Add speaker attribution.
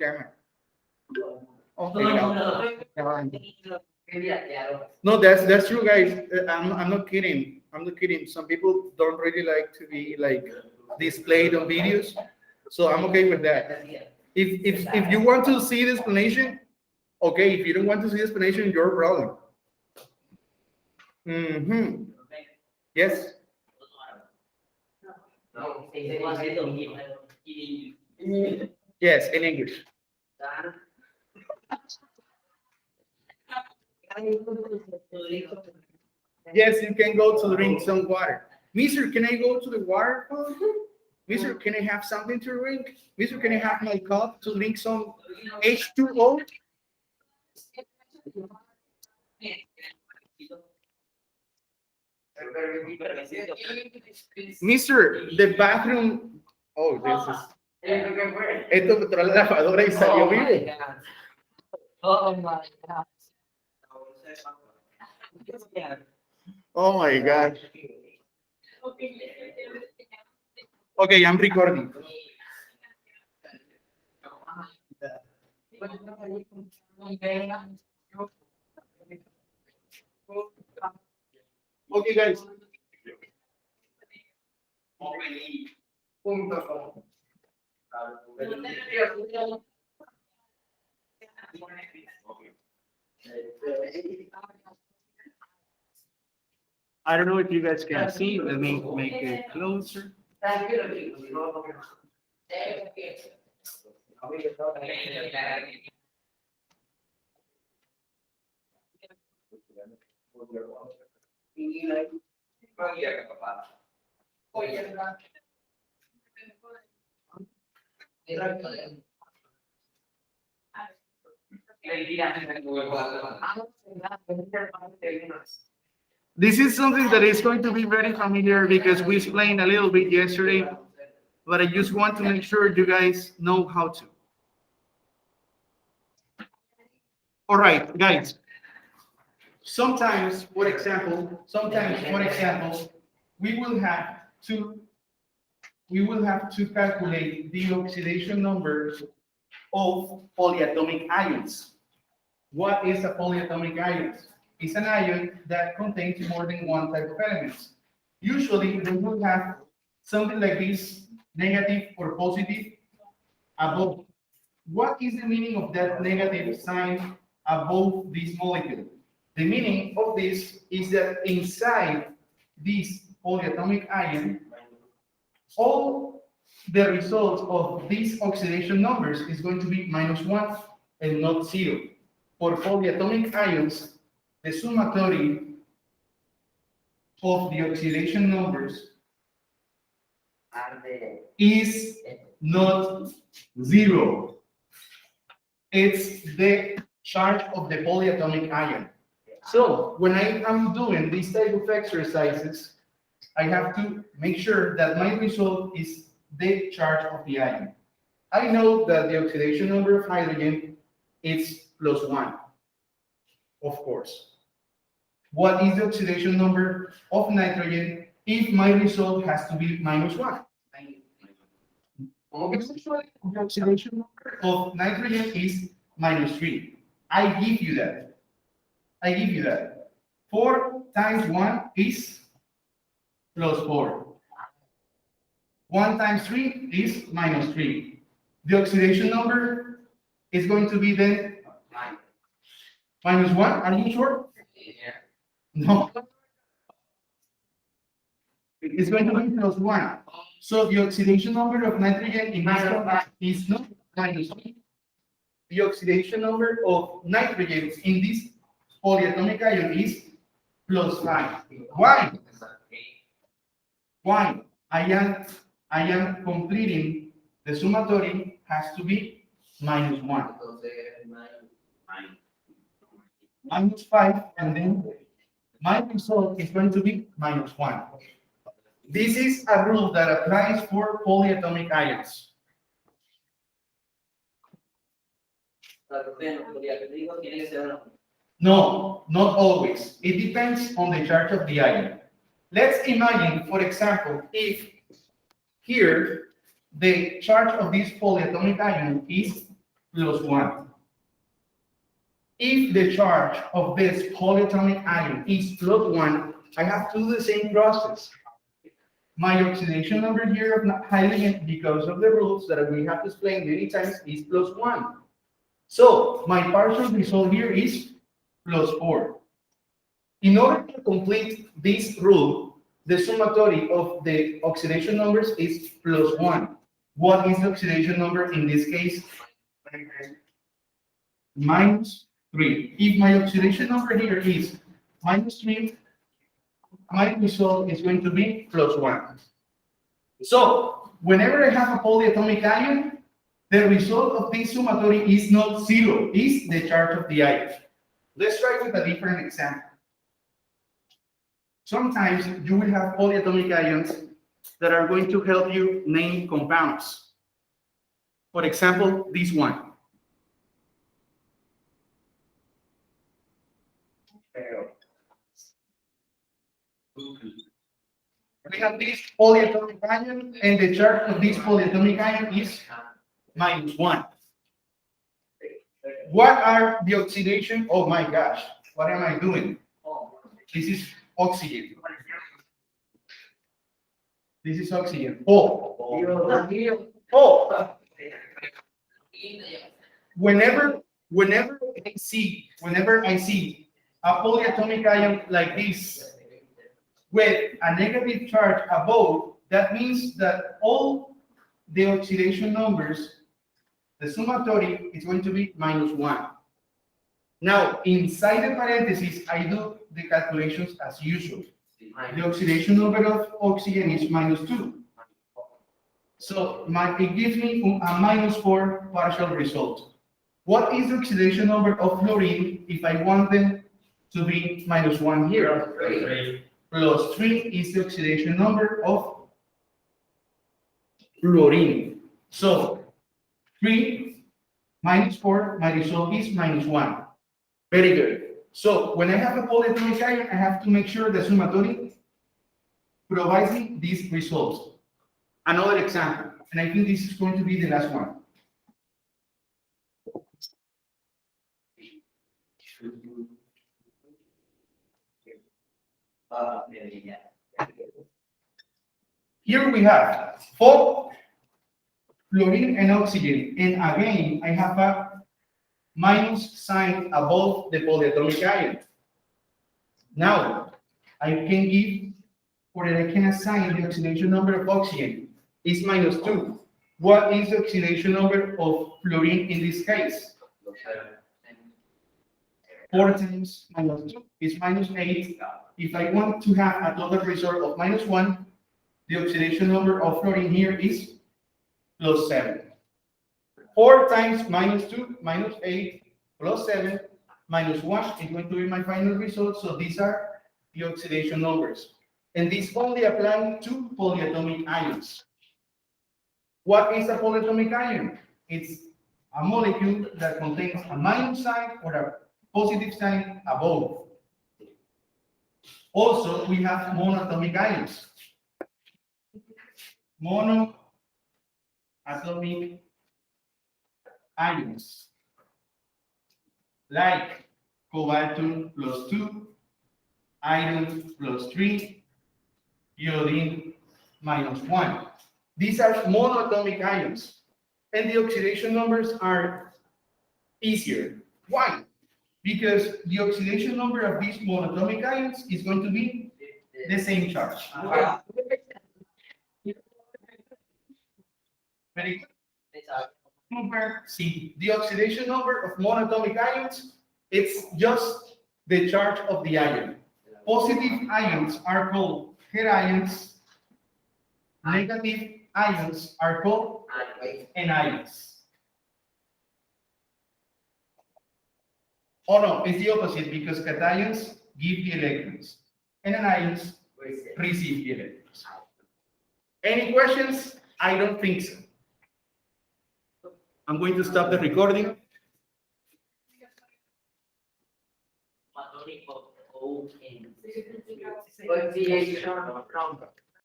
Speaker 1: Camera. Okay, no, that's true, guys. I'm not kidding. I'm not kidding. Some people don't really like to be like displayed on videos, so I'm okay with that. If you want to see the explanation, okay. If you don't want to see the explanation, your problem. Mm-hmm. Yes. Yes, in English. Yes, you can go to drink some water. Mister, can I go to the water fountain? Mister, can I have something to drink? Mister, can I have my cup to drink some H2O? Mister, the bathroom. Oh, this is. Esto entró a la lavadora y salió vivo. Oh my God. Okay, I'm recording. Okay, guys. I don't know if you guys can see. Let me make it closer. This is something that is going to be very familiar because we explained a little bit yesterday, but I just want to make sure you guys know how to. All right, guys. Sometimes, for example, we will have to calculate the oxidation number of polyatomic ions. What is a polyatomic ion? It's an ion that contains more than one type of elements. Usually, we will have something like this, negative or positive above. What is the meaning of that negative sign above this molecule? The meaning of this is that inside this polyatomic ion, all the results of these oxidation numbers is going to be -1 and not 0. For polyatomic ions, the summatory of the oxidation numbers is not 0. It's the charge of the polyatomic ion. So when I am doing these type of exercises, I have to make sure that my result is the charge of the ion. I know that the oxidation number of hydrogen is +1, of course. What is the oxidation number of nitrogen if my result has to be -1? Usually, the oxidation number of nitrogen is -3. I give you that. 4 times 1 is +4. 1 times 3 is -3. The oxidation number is going to be then -1. Are you sure? No. It's going to be +1. So the oxidation number of nitrogen in this one is not -3. The oxidation number of nitrogen in this polyatomic ion is +5. Why? Why? I am completing the summatory has to be -1. -5, and then my result is going to be -1. This is a rule that applies for polyatomic ions. No, not always. It depends on the charge of the ion. Let's imagine, for example, if here the charge of this polyatomic ion is plus 1. If the charge of this polyatomic ion is plus 1, I have to do the same process. My oxidation number here of hydrogen, because of the rules that we have explained many times, is plus 1. So my partial result here is plus 4. In order to complete this rule, the summatory of the oxidation numbers is plus 1. What is the oxidation number in this case? Minus 3. If my oxidation number here is minus 3, my result is going to be plus 1. So, whenever I have a polyatomic ion, the result of this summatory is not 0, is the charge of the ion. Let's try with a different example. Sometimes you will have polyatomic ions that are going to help you name compounds. For example, this one. We have this polyatomic ion, and the charge of this polyatomic ion is minus 1. What are the oxidation? Oh my gosh, what am I doing? This is oxygen. This is oxygen. Whenever I see a polyatomic ion like this with a negative charge above, that means that all the oxidation numbers, the summatory is going to be minus 1. Now, inside the parentheses, I do the calculations as usual. The oxidation number of oxygen is minus 2. So it gives me a minus 4 partial result. What is the oxidation number of fluorine if I want them to be minus 1 here? Plus 3 is the oxidation number of fluorine. So 3 minus 4, my result is minus 1. Very good. So when I have a polyatomic ion, I have to make sure the summatory provides me these results. Another example, and I think this is going to be the last one. Here we have 4 fluorine and oxygen, and again I have a minus sign above the polyatomic ion. Now I can give, or I can assign the oxidation number of oxygen is minus 2. What is the oxidation number of fluorine in this case? 4 times minus 2 is minus 8. If I want to have a total result of minus 1, the oxidation number of fluorine here is plus 7. 4 times minus 2, minus 8, plus 7, minus 1 is going to be my final result. So these are the oxidation numbers. And this only applies to polyatomic ions. What is a polyatomic ion? It's a molecule that contains a minus sign or a positive sign above. Also, we have monoatomic ions. Monoatomic ions, like cobalt plus 2, iron plus 3, iodine minus 1. These are monoatomic ions, and the oxidation numbers are easier. Why? Because the oxidation number of these monoatomic ions is going to be the same charge. Very good. See, the oxidation number of monoatomic ions, it's just the charge of the ion. Positive ions are called cations. Negative ions are called anions. Oh no, it's the opposite, because cations give the electrons and anions receive the electrons. Any questions? I don't think so. I'm going to stop the recording.